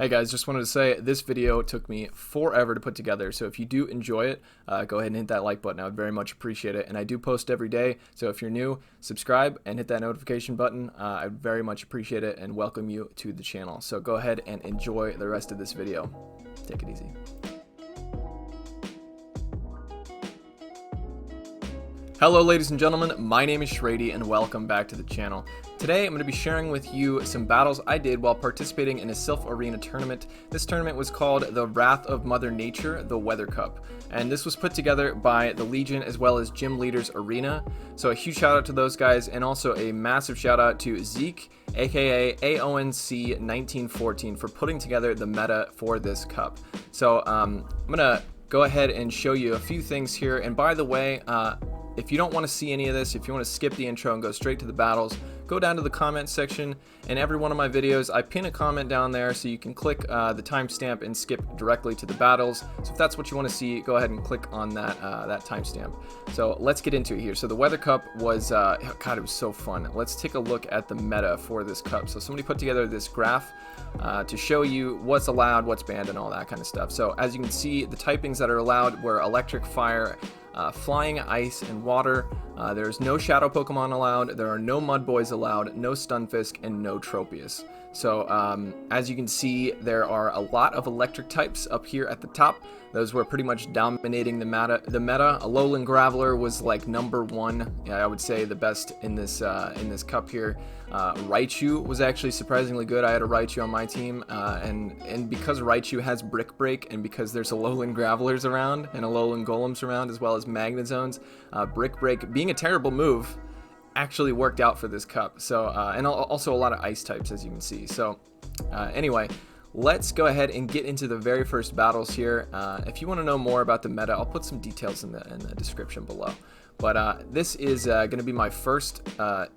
Hey guys, just wanted to say this video took me forever to put together, so if you do enjoy it, go ahead and hit that like button. I would very much appreciate it, and I do post every day, so if you're new, subscribe and hit that notification button. I would very much appreciate it and welcome you to the channel. So go ahead and enjoy the rest of this video. Take it easy. Hello ladies and gentlemen, my name is Shraydee and welcome back to the channel. Today I'm going to be sharing with you some battles I did while participating in a Silph Arena tournament. This tournament was called the Wrath of Mother Nature, the Weather Cup. And this was put together by the Legion as well as Gym.Leaders.Arena. So a huge shout out to those guys, and also a massive shout out to Zeke, aka AONC1914, for putting together the meta for this cup. So I'm going to go ahead and show you a few things here. And by the way, if you don't want to see any of this, if you want to skip the intro and go straight to the battles, go down to the comment section. In every one of my videos, I pin a comment down there so you can click the timestamp and skip directly to the battles. So if that's what you want to see, go ahead and click on that timestamp. So let's get into it here. So the Weather Cup was, God, it was so fun. Let's take a look at the meta for this cup. So somebody put together this graph to show you what's allowed, what's banned, and all that kind of stuff. So as you can see, the typings that are allowed were electric, fire, flying, ice, and water. There's no shadow Pokemon allowed, there are no Mud Boys allowed, no Stunfisk, and no Tropius. So as you can see, there are a lot of electric types up here at the top. Those were pretty much dominating the meta. Alolan Graveler was like #1. Yeah, I would say the best in this cup here. Raichu was actually surprisingly good. I had a Raichu on my team, and because Raichu has Brick Break, and because there's Alolan Gravelers around and Alolan Golems around, as well as Magnet-Zones, Brick Break, being a terrible move, actually worked out for this cup. So and also a lot of ice types, as you can see. So anyway, let's go ahead and get into the very first battles here. If you want to know more about the meta, I'll put some details in the description below. But this is going to be my first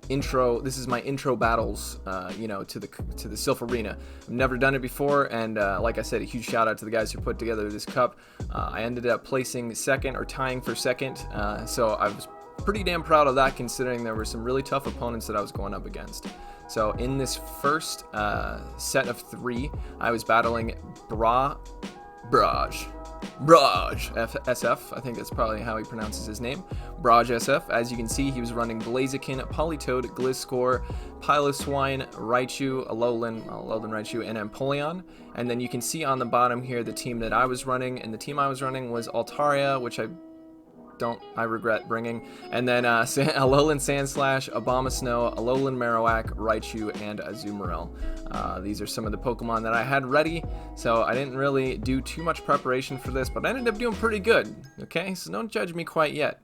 intro. This is my intro battles, you know, to the Silph Arena. I've never done it before, and like I said, a huge shout out to the guys who put together this cup. I ended up placing second, or tying for second, so I was pretty damn proud of that, considering there were some really tough opponents that I was going up against. So in this first set of 3, I was battling Braj SF, I think that's probably how he pronounces his name. Braj SF. As you can see, he was running Blaziken, Politoed, Gliscor, Piloswine, Raichu, Alolan Raichu, and Empoleon. And then you can see on the bottom here the team that I was running, and the team I was running was Altaria, which I regret bringing, and then Alolan Sandslash, Abomasnow, Alolan Marowak, Raichu, and Azumarill. These are some of the Pokemon that I had ready, so I didn't really do too much preparation for this, but I ended up doing pretty good, okay? So don't judge me quite yet.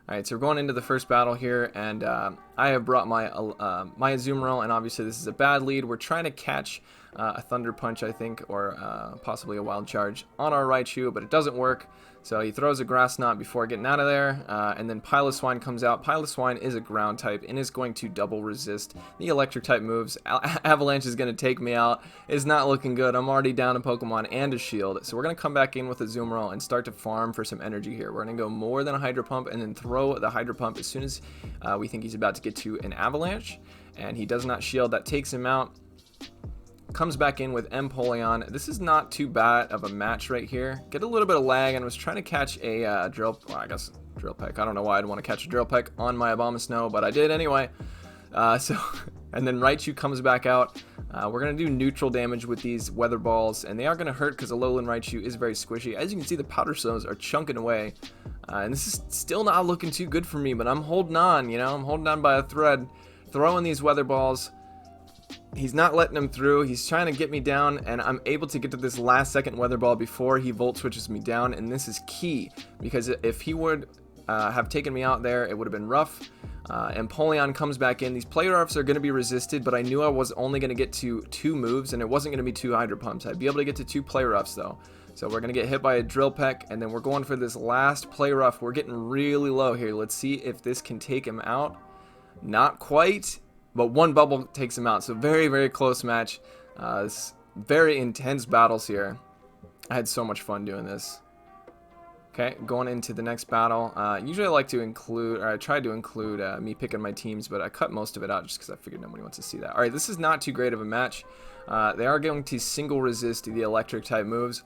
Alright, so we're going into the first battle here, and I have brought my Azumarill, and obviously this is a bad lead. We're trying to catch a Thunder Punch, I think, or possibly a Wild Charge on our Raichu, but it doesn't work. So he throws a Grass Knot before getting out of there, and then Piloswine comes out. Piloswine is a ground type and is going to double resist the electric type moves. Avalanche is going to take me out. It's not looking good. I'm already down a Pokemon and a shield. So we're going to come back in with a Azumarill and start to farm for some energy here. We're going to go more than a Hydro Pump and then throw the Hydro Pump as soon as we think he's about to get to an Avalanche. And he does not shield. That takes him out. Comes back in with Empoleon. This is not too bad of a match right here. Get a little bit of lag, and was trying to catch a Drill Peck. I don't know why I'd want to catch a Drill Peck on my Abomasnow, but I did anyway. And then Raichu comes back out. We're going to do neutral damage with these Weather Balls, and they are going to hurt because Alolan Raichu is very squishy. As you can see, the Powder Stones are chunking away, and this is still not looking too good for me, but I'm holding on, you know? I'm holding on by a thread, throwing these Weather Balls. He's not letting him through. He's trying to get me down, and I'm able to get to this last second Weather Ball before he Volt Switches me down, and this is key, because if he would have taken me out there, it would have been rough. Empoleon comes back in. These Play Rough are going to be resisted, but I knew I was only going to get to 2 moves, and it wasn't going to be 2 Hydro Pumps. I'd be able to get to 2 Play Roughs, though. So we're going to get hit by a Drill Peck, and then we're going for this last Play Rough. We're getting really low here. Let's see if this can take him out. Not quite. But 1 bubble takes him out, so very, very close match. Very intense battles here. I had so much fun doing this. Okay, going into the next battle. Usually I like to include, or I try to include me picking my teams, but I cut most of it out just because I figured nobody wants to see that. All right, this is not too great of a match. They are going to single resist the electric type moves.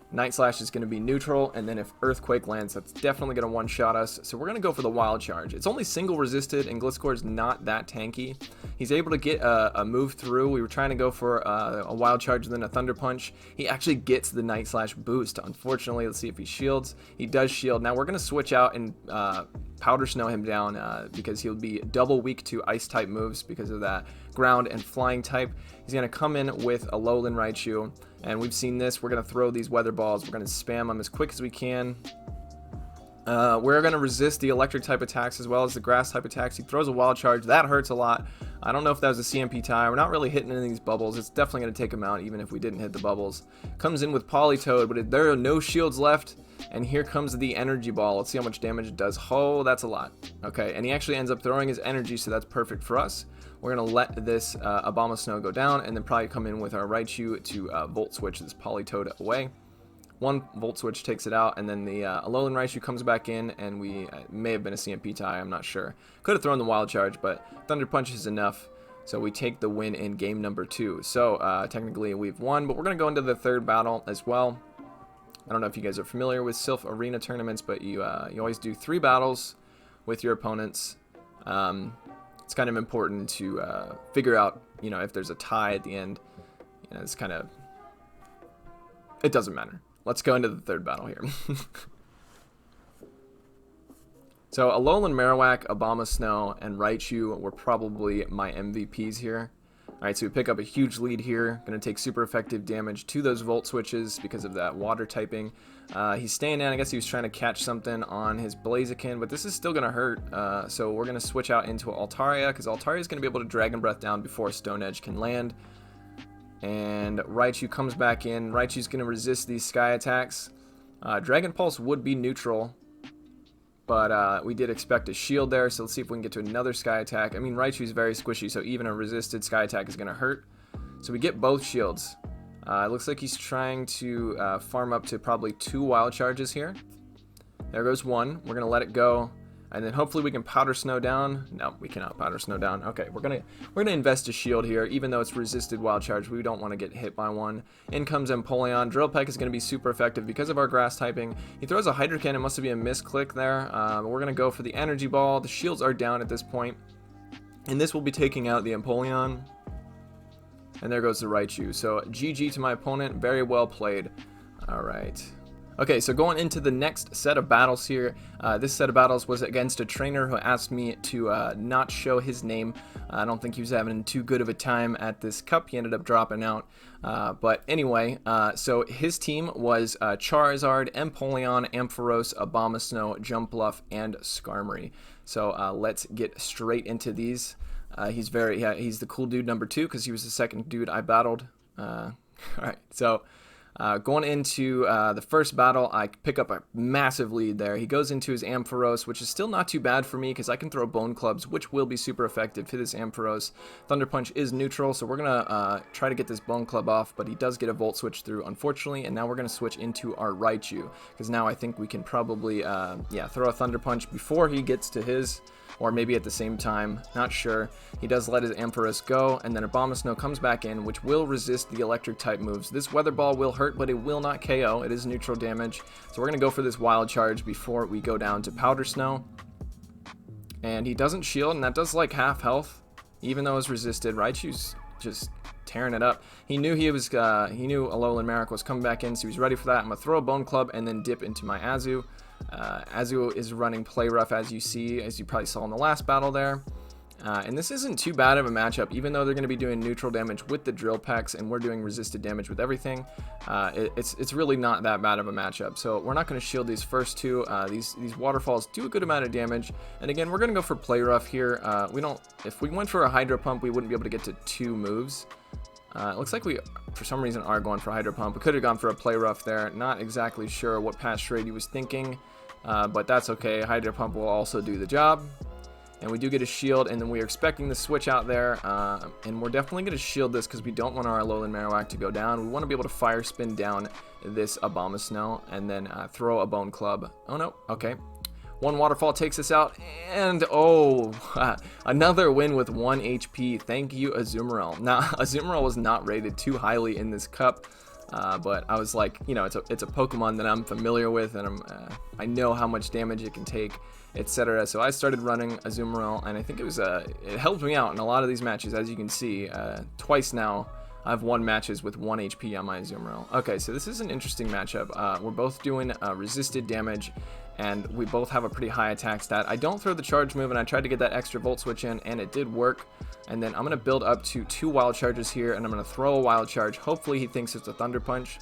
Night Slash is going to be neutral, and then if Earthquake lands, that's definitely going to one-shot us. So we're going to go for the Wild Charge. It's only single resisted, and Gliscor is not that tanky. He's able to get a move through. We were trying to go for a Wild Charge and then a Thunder Punch. He actually gets the Night Slash boost. Unfortunately, let's see if he shields. He does shield. Now we're going to switch out and Powder Snow him down because he'll be double weak to Ice-type moves because of that ground and flying type. He's going to come in with a Lowland Raichu. And we've seen this. We're going to throw these weather balls. We're going to spam them as quick as we can. We're going to resist the electric type attacks as well as the grass type attacks. He throws a Wild Charge. That hurts a lot. I don't know if that was a CMP tie. We're not really hitting any of these bubbles. It's definitely going to take him out even if we didn't hit the bubbles. Comes in with Politoed, but there are no shields left. And here comes the Energy Ball. Let's see how much damage it does. Oh, that's a lot. Okay, and he actually ends up throwing his energy, so that's perfect for us. We're going to let this Abomasnow go down and then probably come in with our Raichu to Volt Switch this Politoed away. One Volt Switch takes it out, and then the Alolan Raichu comes back in, and we may have been a CMP tie, I'm not sure. Could have thrown the Wild Charge, but Thunder Punch is enough, so we take the win in game number 2. So technically we've won, but we're going to go into the third battle as well. I don't know if you guys are familiar with Silph Arena tournaments, but you always do 3 battles with your opponents. It's kind of important to figure out, if there's a tie at the end. It's kind of, it doesn't matter. Let's go into the third battle here. So Alolan Marowak, Abomasnow, and Raichu were probably my MVPs here. Alright, so we pick up a huge lead here. Going to take super effective damage to those Volt Switches because of that water typing. He's staying in. I guess he was trying to catch something on his Blaziken, but this is still going to hurt. So we're going to switch out into Altaria because Altaria is going to be able to Dragon Breath down before Stone Edge can land. And Raichu comes back in. Raichu's going to resist these Sky attacks. Dragon Pulse would be neutral, but we did expect a shield there, so let's see if we can get to another Sky attack. I mean, Raichu's very squishy, so even a resisted Sky attack is going to hurt. So we get both shields. It looks like he's trying to farm up to probably 2 Wild Charges here. There goes one. We're going to let it go. And then hopefully we can Powder Snow down. No, we cannot Powder Snow down. Okay, we're gonna invest a shield here, even though it's resisted Wild Charge. We don't want to get hit by one. In comes Empoleon. Drill Peck is going to be super effective because of our grass typing. He throws a Hydro Cannon. It must be a misclick there. We're gonna go for the Energy Ball. The shields are down at this point, and this will be taking out the Empoleon. And there goes the Raichu. So GG to my opponent. Very well played. All right. Okay, so going into the next set of battles here, this set of battles was against a trainer who asked me to not show his name. I don't think he was having too good of a time at this cup. He ended up dropping out. But anyway, so his team was Charizard, Empoleon, Ampharos, Abomasnow, Jumpluff, and Skarmory. So let's get straight into these. He's the cool dude number 2 because he was the second dude I battled. All right, so... going into the first battle, I pick up a massive lead there. He goes into his Ampharos, which is still not too bad for me because I can throw Bone Clubs, which will be super effective to this Ampharos. Thunder Punch is neutral, so we're going to try to get this Bone Club off, but he does get a Volt Switch through, unfortunately, and now we're going to switch into our Raichu because now I think we can probably throw a Thunder Punch before he gets to his, or maybe at the same time, not sure. He does let his Ampharos go, and then Abomasnow comes back in, which will resist the electric type moves. This Weather Ball will hurt, but it will not KO. It is neutral damage. So we're going to go for this Wild Charge before we go down to Powder Snow. And he doesn't shield, and that does like half health, even though it's resisted. Raichu's just tearing it up. He knew he knew Alolan Marowak was coming back in, so he was ready for that. I'm going to throw a Bone Club and then dip into my Azu. Azu is running Play Rough, as you probably saw in the last battle there. And this isn't too bad of a matchup, even though they're going to be doing neutral damage with the Drill Pecks and we're doing resisted damage with everything. It's really not that bad of a matchup. So we're not going to shield these first two. These waterfalls do a good amount of damage. And again, we're going to go for Play Rough here. If we went for a Hydro Pump, we wouldn't be able to get to 2 moves. It looks like we, for some reason, are going for Hydro Pump. We could have gone for a Play Rough there. Not exactly sure what past Shraydee was thinking, but that's okay. Hydro Pump will also do the job. And we do get a shield, and then we are expecting the switch out there, and we're definitely going to shield this because we don't want our Alolan Marowak to go down. We want to be able to fire spin down this Abomasnow and then throw a Bone Club. Oh no, okay. One waterfall takes us out, and oh, another win with 1 HP. Thank you, Azumarill. Now, Azumarill was not rated too highly in this cup, but I was like, you know, it's a Pokemon that I'm familiar with, and I know how much damage it can take, etc. So I started running Azumarill, and I think it helped me out in a lot of these matches, as you can see. Twice now, I've won matches with 1 HP on my Azumarill. Okay, so this is an interesting matchup. We're both doing resisted damage, and we both have a pretty high attack stat. I don't throw the charge move, and I tried to get that extra Volt Switch in, and it did work. And then I'm going to build up to 2 Wild Charges here, and I'm going to throw a Wild Charge. Hopefully he thinks it's a Thunder Punch,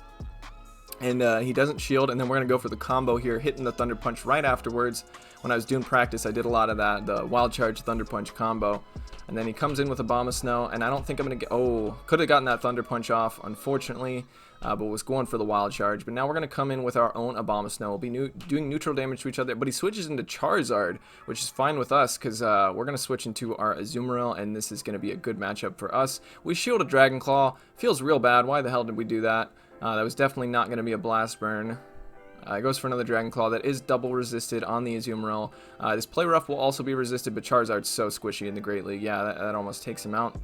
and he doesn't shield, and then we're going to go for the combo here, hitting the Thunder Punch right afterwards. When I was doing practice, I did a lot of that, the Wild Charge Thunder Punch combo. And then he comes in with a Abomasnow, and I don't think I'm going to get... Oh, could have gotten that Thunder Punch off, unfortunately, but was going for the Wild Charge. But now we're going to come in with our own Abomasnow. We'll be doing neutral damage to each other, but he switches into Charizard, which is fine with us, because we're going to switch into our Azumarill, and this is going to be a good matchup for us. We shield a Dragon Claw. Feels real bad. Why the hell did we do that? That was definitely not going to be a Blast Burn. It goes for another Dragon Claw that is double resisted on the Azumarill. This Play Rough will also be resisted, but Charizard's so squishy in the Great League. Yeah, that almost takes him out.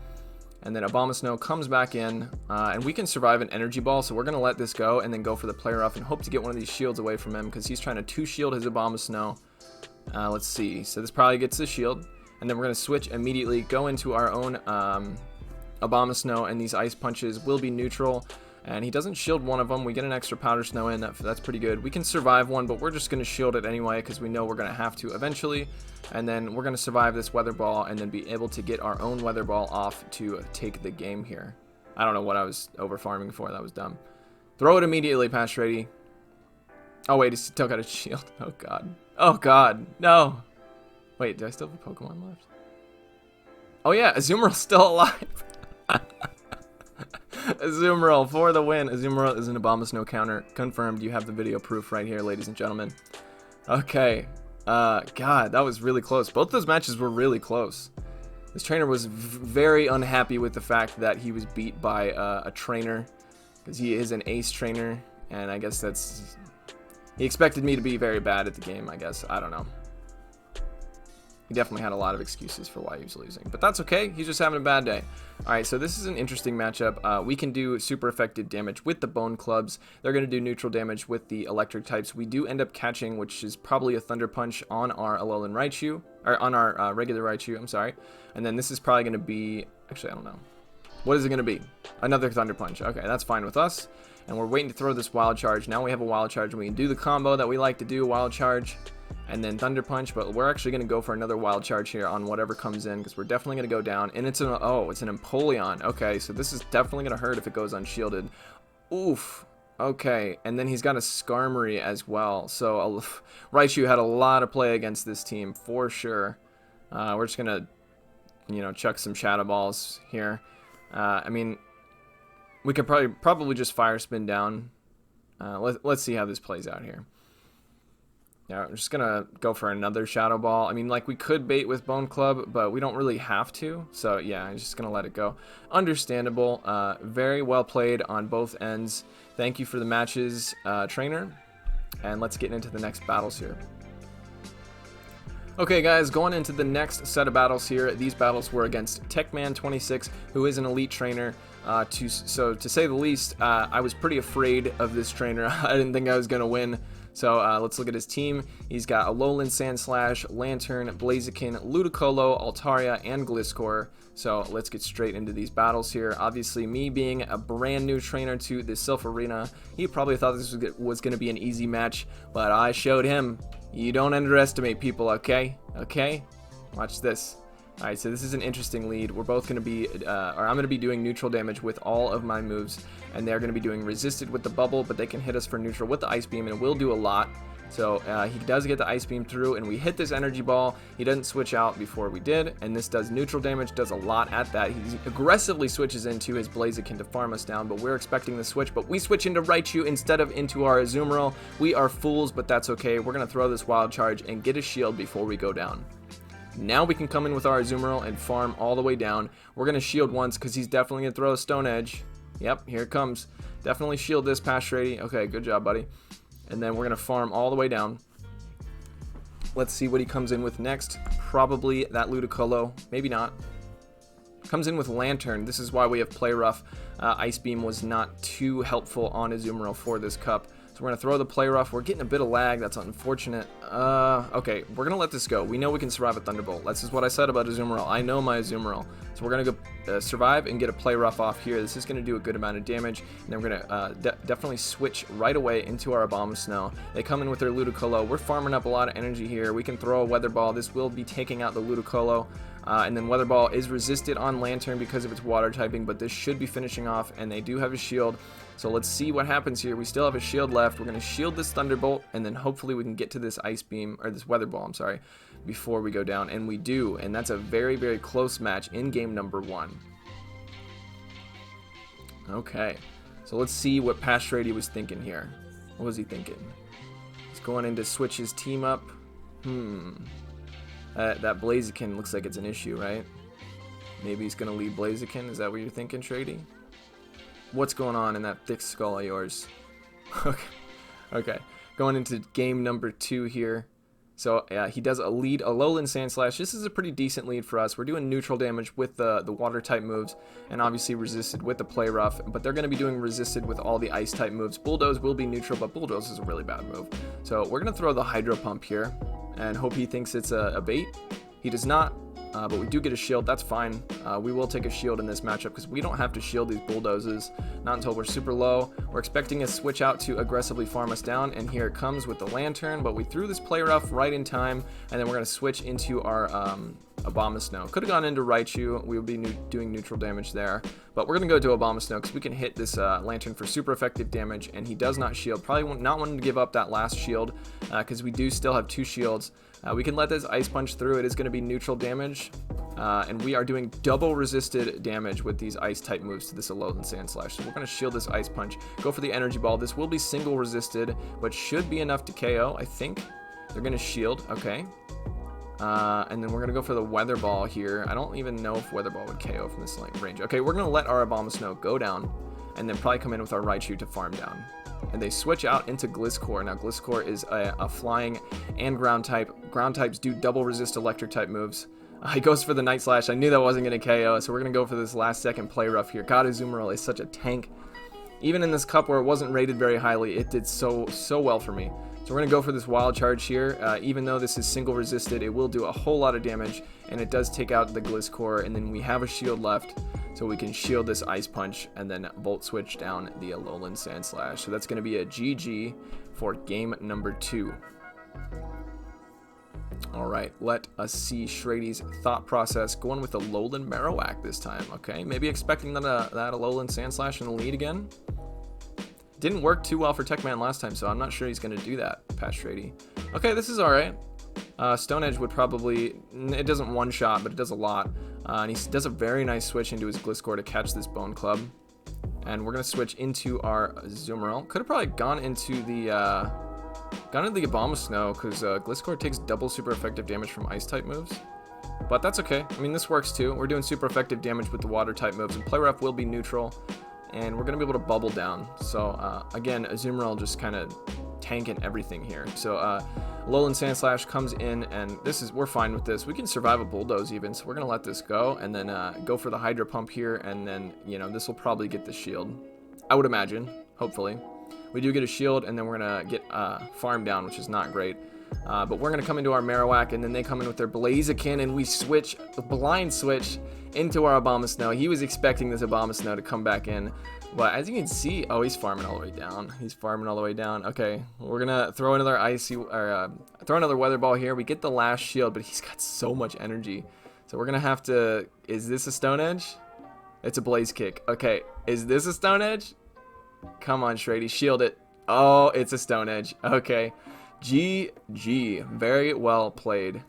And then Abomasnow comes back in, and we can survive an Energy Ball, so we're going to let this go and then go for the Play Rough and hope to get one of these shields away from him because he's trying to 2-shield his Abomasnow. Let's see. So this probably gets the shield, and then we're going to switch immediately, go into our own Abomasnow, and these Ice Punches will be neutral. And he doesn't shield one of them. We get an extra Powder Snow in. That's pretty good. We can survive one, but we're just going to shield it anyway because we know we're going to have to eventually. And then we're going to survive this Weather Ball and then be able to get our own Weather Ball off to take the game here. I don't know what I was over farming for. That was dumb. Throw it immediately past shraydee. Oh, wait. He still got a shield. Oh, God. Oh, God. No. Wait, do I still have a Pokemon left? Oh, yeah. Azumarill's still alive. Azumarill for the win. Azumarill is an Abomasnow counter. Confirmed. You have the video proof right here, ladies and gentlemen. Okay. God, that was really close. Both those matches were really close. This trainer was very unhappy with the fact that he was beat by a trainer because he is an ace trainer, and I guess that's... He expected me to be very bad at the game, I guess. I don't know. He definitely had a lot of excuses for why he was losing, but that's okay. He's just having a bad day. All right, so this is an interesting matchup. We can do super effective damage with the Bone Clubs. They're going to do neutral damage with the electric types. We do end up catching, which is probably a Thunder Punch on our Alolan Raichu, or on our regular Raichu, I'm sorry. And then this is probably going to be, actually, I don't know. What is it going to be? Another Thunder Punch. Okay, that's fine with us. And we're waiting to throw this Wild Charge. Now we have a Wild Charge, and we can do the combo that we like to do, Wild Charge and then Thunder Punch, but we're actually going to go for another Wild Charge here on whatever comes in because we're definitely going to go down. And it's an Empoleon. Okay, so this is definitely going to hurt if it goes unshielded. Oof. Okay, and then he's got a Skarmory as well. So Raichu had a lot of play against this team for sure. We're just going to, you know, chuck some Shadow Balls here. I mean, we could probably just Fire Spin down. Let's see how this plays out here. Yeah, I'm just going to go for another Shadow Ball. I mean, like, we could bait with Bone Club, but we don't really have to. So, yeah, I'm just going to let it go. Understandable. Very well played on both ends. Thank you for the matches, trainer. And let's get into the next battles here. Okay, guys, going into the next set of battles here. These battles were against Techman26, who is an elite trainer. So, to say the least, I was pretty afraid of this trainer. I didn't think I was going to win. So let's look at his team. He's got Alolan Sandslash, Lantern, Blaziken, Ludicolo, Altaria, and Gliscor. So let's get straight into these battles here. Obviously, me being a brand new trainer to the Silph Arena, he probably thought this was going to be an easy match, but I showed him. You don't underestimate people, okay? Okay? Watch this. Alright, so this is an interesting lead. We're both going to be, or I'm going to be doing neutral damage with all of my moves, and they're going to be doing resisted with the bubble, but they can hit us for neutral with the Ice Beam, and it will do a lot. So he does get the Ice Beam through, and we hit this Energy Ball. He doesn't switch out before we did, and this does neutral damage, does a lot at that. He aggressively switches into his Blaziken to farm us down, but we're expecting the switch, but we switch into Raichu instead of into our Azumarill. We are fools, but that's okay. We're going to throw this Wild Charge and get a shield before we go down. Now we can come in with our Azumarill and farm all the way down. We're going to shield once because he's definitely going to throw a Stone Edge. Yep, here it comes. Definitely shield this past shraydee. Okay, good job, buddy. And then we're going to farm all the way down. Let's see what he comes in with next. Probably that Ludicolo. Maybe not. Comes in with Lantern. This is why we have Play Rough. Ice Beam was not too helpful on Azumarill for this cup. So we're going to throw the Play Rough. We're getting a bit of lag. That's unfortunate. Okay, we're going to let this go. We know we can survive a Thunderbolt. This is what I said about Azumarill. I know my Azumarill. So we're going to go survive and get a Play Rough off here. This is going to do a good amount of damage. And then we're going to definitely switch right away into our Abomasnow. They come in with their Ludicolo. We're farming up a lot of energy here. We can throw a Weather Ball. This will be taking out the Ludicolo. And then Weather Ball is resisted on Lantern because of its water typing, but this should be finishing off, and they do have a shield. So let's see what happens here. We still have a shield left. We're going to shield this Thunderbolt, and then hopefully we can get to this Ice Beam, or this Weather Ball, I'm sorry, before we go down. And we do, and that's a very, very close match in game number 1. Okay, so let's see what past shraydee was thinking here. What was he thinking? He's going in to switch his team up. That Blaziken looks like it's an issue, right? Maybe he's going to lead Blaziken. Is that what you're thinking, shraydee? What's going on in that thick skull of yours? Okay. Going into game number 2 here. So, he does a lead Alolan Sandslash. This is a pretty decent lead for us. We're doing neutral damage with the water-type moves, and obviously resisted with the Play Rough, but they're going to be doing resisted with all the ice-type moves. Bulldoze will be neutral, but Bulldoze is a really bad move. So, we're going to throw the Hydro Pump here, and hope he thinks it's a bait. He does not, but we do get a shield. That's fine. We will take a shield in this matchup because we don't have to shield these Bulldozes, not until we're super low. We're expecting a switch out to aggressively farm us down, and here it comes with the Lantern, but we threw this Play Rough right in time, and then we're going to switch into our Abomasnow. Could have gone into Raichu. We would be doing neutral damage there, but we're going to go to Abomasnow because we can hit this Lantern for super effective damage, and he does not shield. Probably not wanting to give up that last shield because we do still have 2 shields. We can let this Ice Punch through. It is going to be neutral damage, and we are doing double resisted damage with these ice-type moves to this Alolan Sandslash. So we're going to shield this Ice Punch, go for the Energy Ball. This will be single resisted, but should be enough to KO, I think. They're going to shield, okay. And then we're going to go for the Weather Ball here. I don't even know if Weather Ball would KO from this range. Okay, we're going to let our Abomasnow go down, and then probably come in with our Raichu to farm down. And they switch out into Gliscor. Now, Gliscor is a flying and ground type. Ground types do double resist electric type moves. He goes for the Night Slash. I knew that wasn't going to KO, so we're going to go for this last second Play Rough here. God, Azumarill is such a tank. Even in this cup where it wasn't rated very highly, it did so well for me. So we're going to go for this Wild Charge here. Even though this is single resisted, it will do a whole lot of damage, and it does take out the Gliscor, and then we have a shield left. So we can shield this Ice Punch and then Volt Switch down the Alolan Sandslash. So that's going to be a GG for game number 2. Alright, let us see shraydee's thought process. Going with the Alolan Marowak this time. Okay, maybe expecting that Alolan Sandslash in the lead again. Didn't work too well for Techman last time, so I'm not sure he's going to do that past shraydee. Okay, this is alright. Stone Edge would probably, it doesn't one-shot, but it does a lot. And he does a very nice switch into his Gliscor to catch this Bone Club. And we're going to switch into our Azumarill. Could have probably gone into the Abomasnow, because Gliscor takes double super effective damage from Ice-type moves. But that's okay. I mean, this works too. We're doing super effective damage with the Water-type moves, and Play Rough will be neutral. And we're going to be able to bubble down. So, again, Azumarill just kind of tanking everything here. So, Alolan Sandslash comes in, and we're fine with this. We can survive a Bulldoze even, so we're going to let this go, and then go for the Hydro Pump here, and then, this will probably get the shield. I would imagine, hopefully. We do get a shield, and then we're going to get farm down, which is not great. But we're going to come into our Marowak, and then they come in with their Blaziken, and we switch, blind switch, into our Abomasnow. He was expecting this Abomasnow to come back in. But as you can see, oh, he's farming all the way down. He's farming all the way down. Okay, we're gonna throw another throw another Weather Ball here. We get the last shield, but he's got so much energy. So we're gonna have to. Is this a Stone Edge? It's a Blaze Kick. Okay, is this a Stone Edge? Come on, shraydee, shield it. Oh, it's a Stone Edge. Okay, GG. Very well played.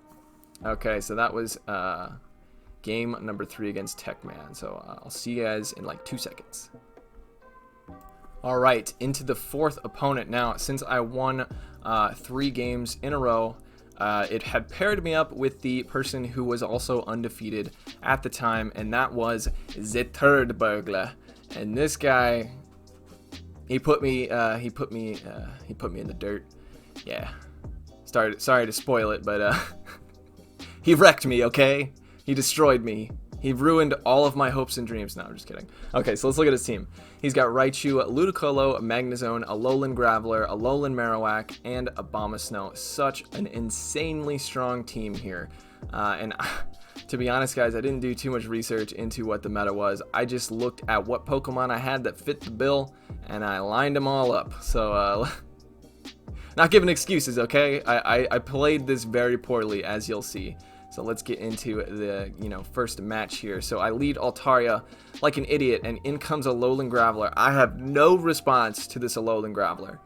Okay, so that was game number 3 against Techman. So I'll see you guys in like 2 seconds. Alright, into the 4th opponent now. Since I won 3 games in a row it had paired me up with the person who was also undefeated at the time, and that was ZeTurdBurglar. And this guy, he put me in the dirt. Yeah. Sorry to spoil it, but he wrecked me, okay? He destroyed me. He ruined all of my hopes and dreams. No, I'm just kidding. Okay, so let's look at his team. He's got Raichu, Ludicolo, Magnezone, Alolan Graveler, Alolan Marowak, and Abomasnow. Such an insanely strong team here. And to be honest, guys, I didn't do too much research into what the meta was. I just looked at what Pokemon I had that fit the bill, and I lined them all up. So, not giving excuses, okay? I played this very poorly, as you'll see. So let's get into the, first match here. So I lead Altaria like an idiot, and in comes Alolan Graveler. I have no response to this Alolan Graveler.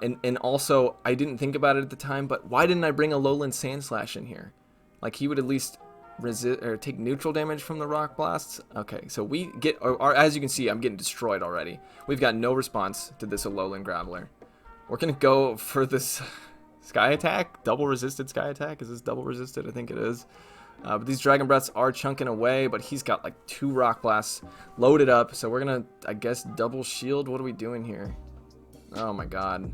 And also, I didn't think about it at the time, but why didn't I bring Alolan Sandslash in here? Like, he would at least resist or take neutral damage from the Rock Blasts. Okay, so we get, or as you can see, I'm getting destroyed already. We've got no response to this Alolan Graveler. We're going to go for this Sky Attack, double resisted Sky Attack. Is this double resisted? I think it is. But these Dragon Breaths are chunking away, but he's got like 2 Rock Blasts loaded up. So we're going to, I guess, double shield. What are we doing here? Oh my god.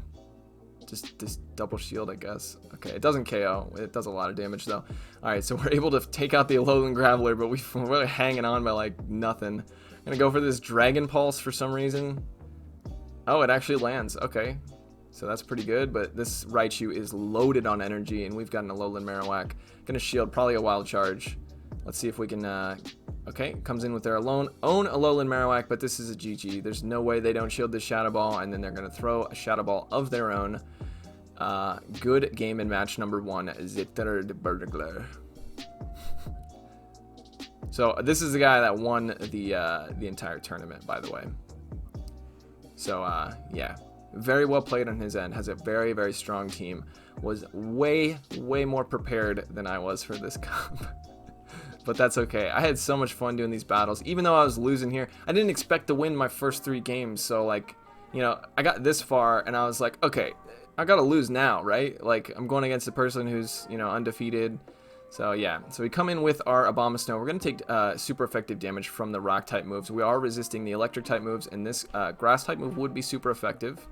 Just this double shield, I guess. Okay, it doesn't KO. It does a lot of damage, though. Alright, so we're able to take out the Alolan Graveler, but we're really hanging on by like nothing. I'm going to go for this Dragon Pulse for some reason. Oh, it actually lands. Okay. So that's pretty good, but this Raichu is loaded on energy, and we've got an Alolan Marowak. Gonna shield, probably a Wild Charge. Let's see if we can, okay, comes in with their own Alolan Marowak, but this is a GG. There's no way they don't shield this Shadow Ball, and then they're gonna throw a Shadow Ball of their own. Good game in match number 1, ZeTurdBurglar. So this is the guy that won the entire tournament, by the way. So, yeah. Very well played on his end, has a very, very strong team, was way, way more prepared than I was for this comp. But that's okay. I had so much fun doing these battles. Even though I was losing here, I didn't expect to win my first 3 games. So, like, I got this far, and I was like, okay, I gotta lose now, right? Like, I'm going against a person who's, undefeated. So, yeah. So, we come in with our Abomasnow. We're going to take super effective damage from the Rock-type moves. We are resisting the Electric-type moves, and this Grass-type move would be super effective.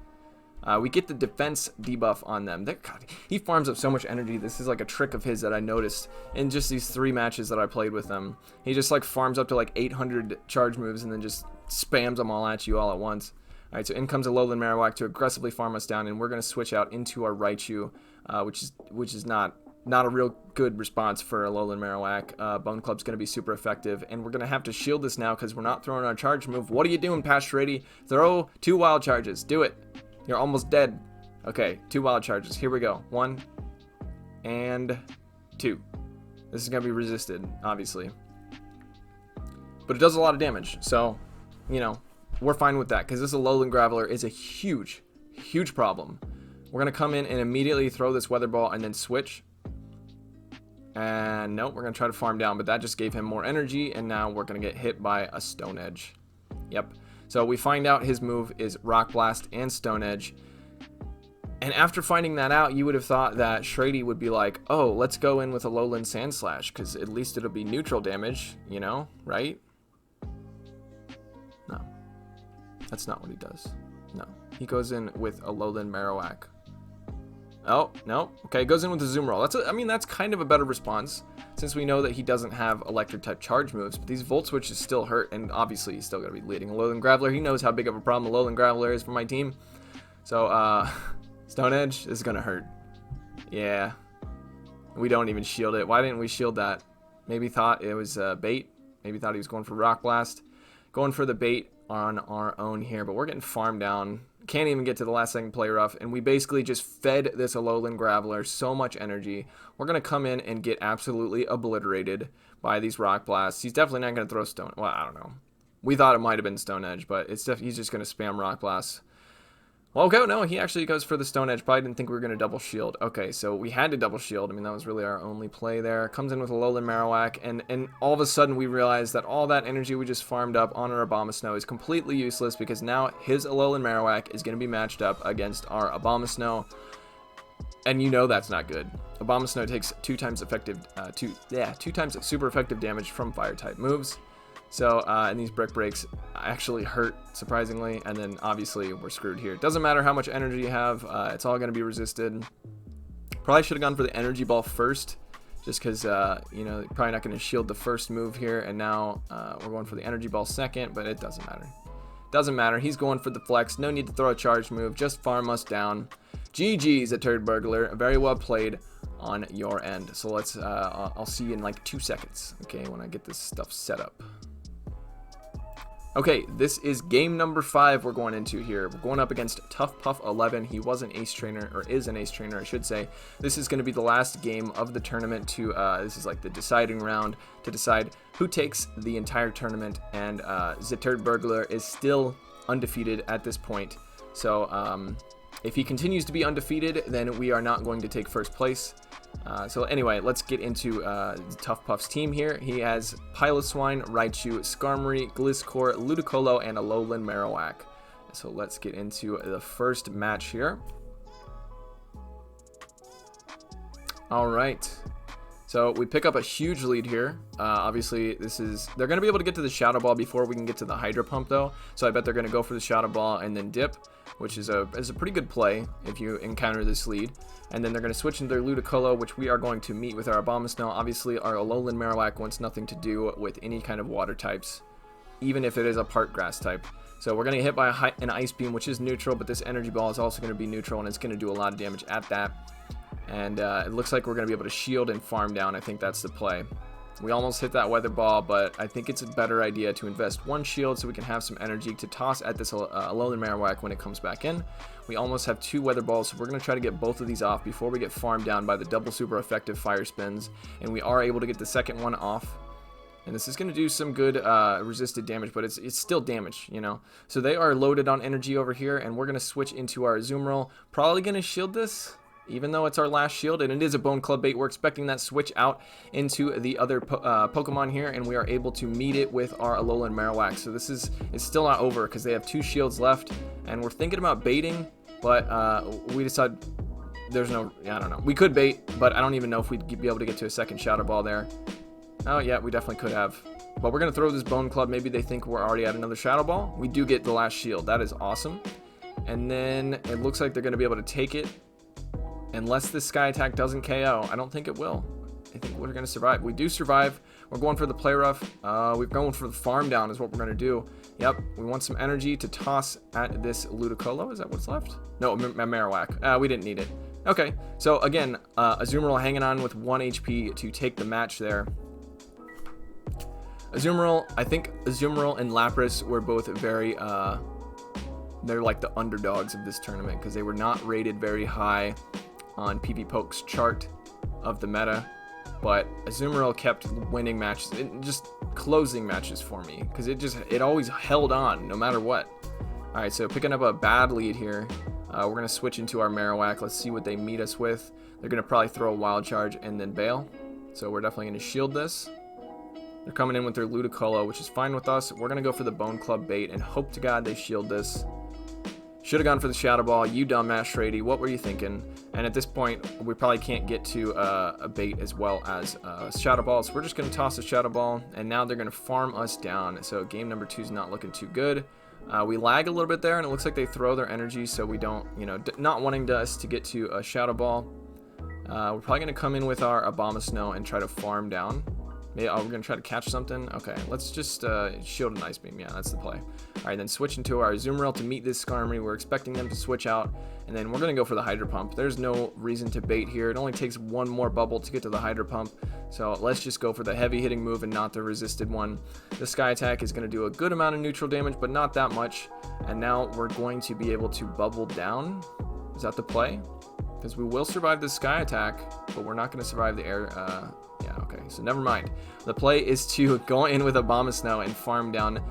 We get the defense debuff on them. God, he farms up so much energy. This is like a trick of his that I noticed in just these 3 matches that I played with him. He just like farms up to like 800 charge moves and then just spams them all at you all at once. Alright, so in comes Alolan Marowak to aggressively farm us down, and we're going to switch out into our Raichu, which is not a real good response for Alolan Marowak. Bone Club's going to be super effective, and we're going to have to shield this now because we're not throwing our charge move. What are you doing, past shraydee? Throw 2 wild charges. Do it. You're almost dead. Okay, 2 wild charges. Here we go. 1 and 2. This is going to be resisted, obviously. But it does a lot of damage. So, we're fine with that because this Alolan Graveler is a huge, huge problem. We're going to come in and immediately throw this Weather Ball and then switch. And nope, we're going to try to farm down, but that just gave him more energy, and now we're going to get hit by a Stone Edge. Yep. So we find out his move is Rock Blast and Stone Edge. And after finding that out, you would have thought that shraydee would be like, oh, let's go in with Alolan Sandslash, because at least it'll be neutral damage, right? No. That's not what he does. No. He goes in with Alolan Marowak. Oh, no. Okay, goes in with the Azumarill. That's kind of a better response, since we know that he doesn't have Electric-type charge moves, but these Volt Switches still hurt, and obviously he's still going to be leading Alolan Graveler. He knows how big of a problem Alolan Graveler is for my team. So, Stone Edge is going to hurt. Yeah. We don't even shield it. Why didn't we shield that? Maybe thought it was bait. Maybe thought he was going for Rock Blast. Going for the bait on our own here, but we're getting farmed down. Can't even get to the last second play rough, and we basically just fed this Alolan Graveler so much energy. We're going to come in and get absolutely obliterated by these Rock Blasts. He's definitely not going to throw Stone... Well, I don't know. We thought it might have been Stone Edge, but he's just going to spam Rock Blasts. Well, okay, no, he actually goes for the Stone Edge. Probably didn't think we were going to double shield. Okay, so we had to double shield. That was really our only play there. Comes in with a Alolan Marowak, and all of a sudden we realize that all that energy we just farmed up on our Abomasnow is completely useless because now his Alolan Marowak is going to be matched up against our Abomasnow. And you know that's not good. Abomasnow takes 2 times effective, 2 times super effective damage from fire type moves. So, and these brick breaks actually hurt, surprisingly, and then obviously we're screwed here. It doesn't matter how much energy you have, it's all going to be resisted. Probably should have gone for the energy ball first, just because, you know, probably not going to shield the first move here, and now we're going for the energy ball second, but it doesn't matter. Doesn't matter, he's going for the flex, no need to throw a charge move, just farm us down. GG's ZeTurdBurglar, very well played on your end. So let's, I'll see you in like 2 seconds, okay, when I get this stuff set up. Okay, this is game number 5 we're going into here. We're going up against Tough Puff 11. He was an ace trainer, or is an ace trainer, I should say. This is going to be the last game of the tournament to, this is like the deciding round to decide who takes the entire tournament. And ZeTurdBurglar is still undefeated at this point. So if he continues to be undefeated, then we are not going to take first place. So anyway, let's get into Tough Puff's team here. He has Piloswine, Raichu, Skarmory, Gliscor, Ludicolo, and Alolan Marowak. So let's get into the first match here. Alright. So we pick up a huge lead here. Obviously, they're going to be able to get to the Shadow Ball before we can get to the Hydro Pump, though. So I bet they're going to go for the Shadow Ball and then dip, which is a pretty good play if you encounter this lead. And then they're going to switch into their Ludicolo, which we are going to meet with our Abomasnow. Obviously, our Alolan Marowak wants nothing to do with any kind of water types, even if it is a part grass type. So we're going to get hit by an Ice Beam, which is neutral, but this Energy Ball is also going to be neutral, and it's going to do a lot of damage at that. And it looks like we're going to be able to shield and farm down. I think that's the play. We almost hit that Weather Ball, but I think it's a better idea to invest 1 shield so we can have some energy to toss at this Alolan Marowak when it comes back in. We almost have 2 Weather Balls, so we're going to try to get both of these off before we get farmed down by the double super effective Fire Spins. And we are able to get the second one off. And this is going to do some good resisted damage, but it's still damage, you know. So they are loaded on energy over here, and we're going to switch into our Azumarill. Probably going to shield this, even though it's our last shield, and it is a Bone Club bait. We're expecting that switch out into the other Pokemon here, and we are able to meet it with our Alolan Marowak. So this is still not over because they have 2 shields left, and we're thinking about baiting, but we decided there's no, I don't know. We could bait, but I don't even know if we'd be able to get to a second Shadow Ball there. Oh yeah, we definitely could have. But we're going to throw this Bone Club. Maybe they think we're already at another Shadow Ball. We do get the last shield. That is awesome. And then it looks like they're going to be able to take it. Unless this Sky Attack doesn't KO, I don't think it will. I think we're going to survive. We do survive. We're going for the Play Rough. We're going for the Farm Down is what we're going to do. Yep, we want some energy to toss at this Ludicolo. Is that what's left? No, Marowak. We didn't need it. Okay, so again, Azumarill hanging on with 1 HP to take the match there. Azumarill, I think Azumarill and Lapras were both very, they're like the underdogs of this tournament because they were not rated very high on PvPoke's chart of the meta, but Azumarill kept winning matches, just closing matches for me, because it always held on no matter what. Alright, so picking up a bad lead here. We're going to switch into our Marowak. Let's see what they meet us with. They're going to probably throw a Wild Charge and then bail, so we're definitely going to shield this. They're coming in with their Ludicolo, which is fine with us. We're going to go for the Bone Club bait and hope to God they shield this. Should have gone for the Shadow Ball. You dumbass shraydee. What were you thinking? And at this point, we probably can't get to a bait as well as Shadow Ball. So we're just going to toss the Shadow Ball. And now they're going to farm us down. So game number 2 is not looking too good. We lag a little bit there, and it looks like they throw their energy. So we don't, you know, not wanting us to get to a Shadow Ball. We're probably going to come in with our Abomasnow and try to farm down. Maybe, we're going to try to catch something. Okay, let's just shield an Ice Beam. Yeah, that's the play. All right, then switch into our Azumarill to meet this Skarmory. We're expecting them to switch out, and then we're going to go for the Hydro Pump. There's no reason to bait here. It only takes 1 more bubble to get to the Hydro Pump, so let's just go for the heavy-hitting move and not the resisted one. The Sky Attack is going to do a good amount of neutral damage, but not that much, and now we're going to be able to bubble down. Is that the play? Because we will survive the Sky Attack, but we're not going to survive the air. Yeah, okay, so never mind. The play is to go in with Abomasnow and farm down,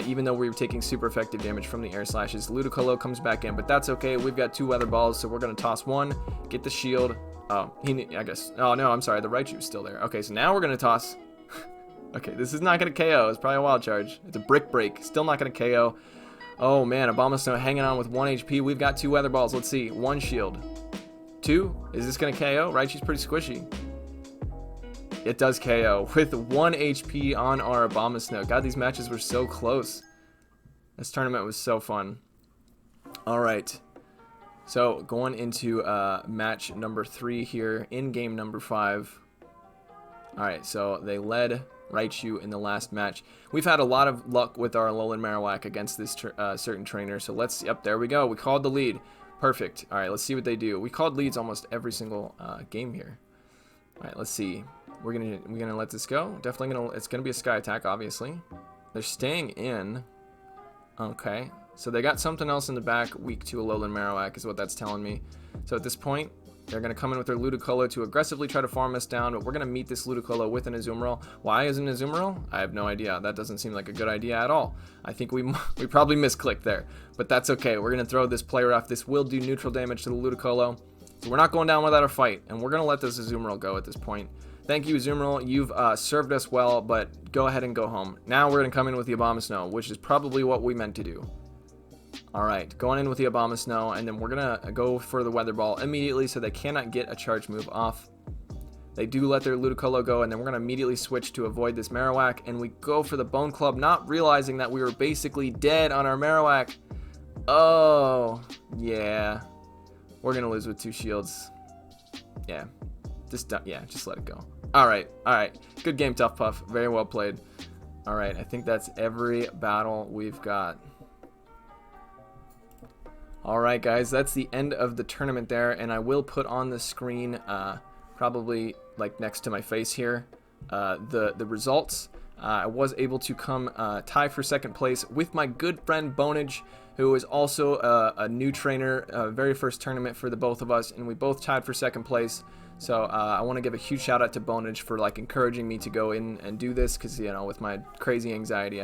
even though we were taking super effective damage from the air slashes. Ludicolo comes back in, but that's okay. We've got 2 Weather Balls, so we're going to toss 1, get the shield. Oh, I guess. Oh, no, I'm sorry. The Raichu's still there. Okay, so now we're going to toss. Okay, this is not going to KO. It's probably a Wild Charge. It's a Brick Break. Still not going to KO. Oh, man, Abomasnow hanging on with 1 HP. We've got 2 Weather Balls. Let's see. 1 shield. 2. Is this going to KO? Raichu's pretty squishy. It does KO with 1 HP on our Abomasnow. God, these matches were so close. This tournament was so fun. All right. So going into match number 3 here in game number 5. All right, so they led Raichu in the last match. We've had a lot of luck with our Alolan Marowak against this certain trainer. So let's, yep, there we go. We called the lead. Perfect. All right, let's see what they do. We called leads almost every single game here. All right, let's see. We're gonna let this go. Definitely gonna. It's gonna be a Sky Attack, obviously. They're staying in. Okay, so they got something else in the back. Weak to Alolan Marowak is what that's telling me. So at this point, they're gonna come in with their Ludicolo to aggressively try to farm us down. But we're gonna meet this Ludicolo with an Azumarill. Why isn't Azumarill? I have no idea. That doesn't seem like a good idea at all. I think we probably misclicked there, but that's okay. We're gonna throw this player off. This will do neutral damage to the Ludicolo. So we're not going down without a fight, and we're gonna let this Azumarill go at this point. Thank you, Azumarill. You've served us well, but go ahead and go home. Now we're going to come in with the Abomasnow, which is probably what we meant to do. Alright, going in with the Abomasnow, and then we're going to go for the Weather Ball immediately so they cannot get a charge move off. They do let their Ludicolo go, and then we're going to immediately switch to avoid this Marowak, and we go for the Bone Club, not realizing that we were basically dead on our Marowak. Oh, yeah. We're going to lose with 2 shields. Yeah. Just let it go. All right. Good game, Tough Puff. Very well played. All right, I think that's every battle we've got. All right, guys, that's the end of the tournament there, and I will put on the screen, probably like next to my face here, the results. I was able to come tie for 2nd place with my good friend Bonage, who is also a new trainer, very first tournament for the both of us, and we both tied for 2nd place. So I want to give a huge shout out to Bonage for like encouraging me to go in and do this, because you know, with my crazy anxiety,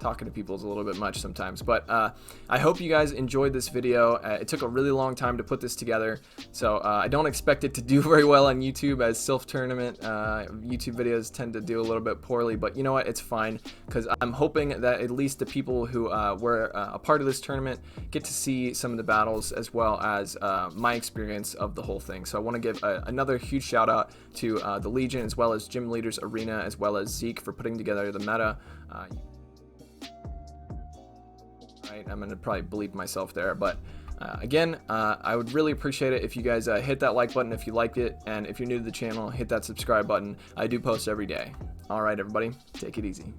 talking to people is a little bit much sometimes. But I hope you guys enjoyed this video. It took a really long time to put this together, so I don't expect it to do very well on YouTube, as Silph Tournament YouTube videos tend to do a little bit poorly. But you know what, it's fine, because I'm hoping that at least the people who were a part of this tournament get to see some of the battles, as well as my experience of the whole thing. So I want to give another huge shout out to the Legion, as well as Gym.Leaders.Arena, as well as Zeke for putting together the meta. I'm going to probably bleep myself there, but again, I would really appreciate it if you guys hit that like button if you liked it, and if you're new to the channel, hit that subscribe button. I do post every day. All right, everybody, take it easy.